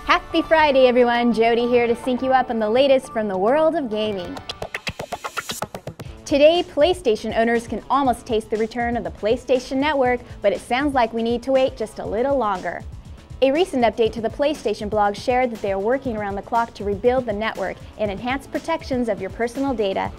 Happy Friday, everyone! Jody here to sync you up on the latest from the world of gaming. Today, PlayStation owners can almost taste the return of the PlayStation Network, but it sounds like we need to wait just a little longer. A recent update to the PlayStation blog shared that they are working around the clock to rebuild the network and enhance protections of your personal data.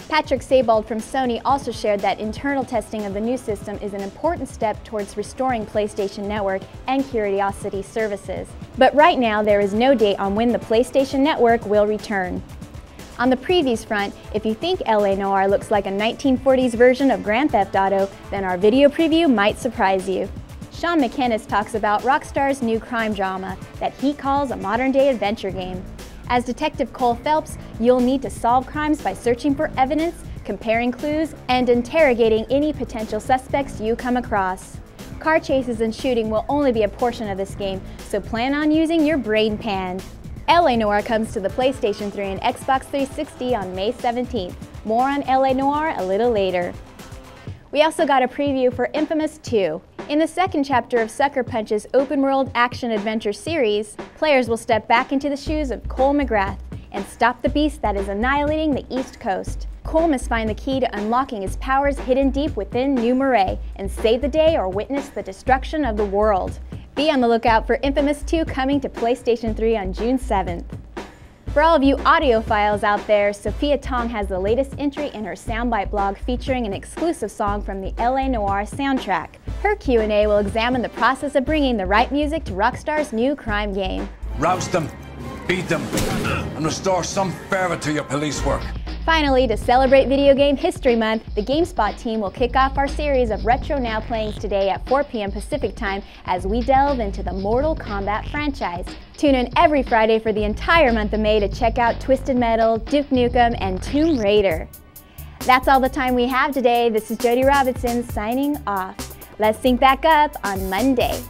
Patrick Sabald from Sony also shared that internal testing of the new system is an important step towards restoring PlayStation Network and Curiosity services. But right now, there is no date on when the PlayStation Network will return. On the previews front, if you think LA Noire looks like a 1940s version of Grand Theft Auto, then our video preview might surprise you. Sean McInnes talks about Rockstar's new crime drama that he calls a modern-day adventure game. As Detective Cole Phelps, you'll need to solve crimes by searching for evidence, comparing clues, and interrogating any potential suspects you come across. Car chases and shooting will only be a portion of this game, so plan on using your brain pan. LA Noire comes to the PlayStation 3 and Xbox 360 on May 17th. More on LA Noire a little later. We also got a preview for Infamous 2. In the second chapter of Sucker Punch's open-world action-adventure series, players will step back into the shoes of Cole McGrath and stop the beast that is annihilating the East Coast. Cole must find the key to unlocking his powers hidden deep within New Moray and save the day or witness the destruction of the world. Be on the lookout for Infamous 2 coming to PlayStation 3 on June 7th. For all of you audiophiles out there, Sophia Tong has the latest entry in her Soundbyte blog featuring an exclusive song from the LA Noire soundtrack. Her Q&A will examine the process of bringing the right music to Rockstar's new crime game. Roust them, beat them, and restore some fervor to your police work. Finally, to celebrate Video Game History Month, the GameSpot team will kick off our series of Retro Now Playings today at 4 p.m. Pacific Time as we delve into the Mortal Kombat franchise. Tune in every Friday for the entire month of May to check out Twisted Metal, Duke Nukem, and Tomb Raider. That's all the time we have today. This is Jody Robinson signing off. Let's sync back up on Monday.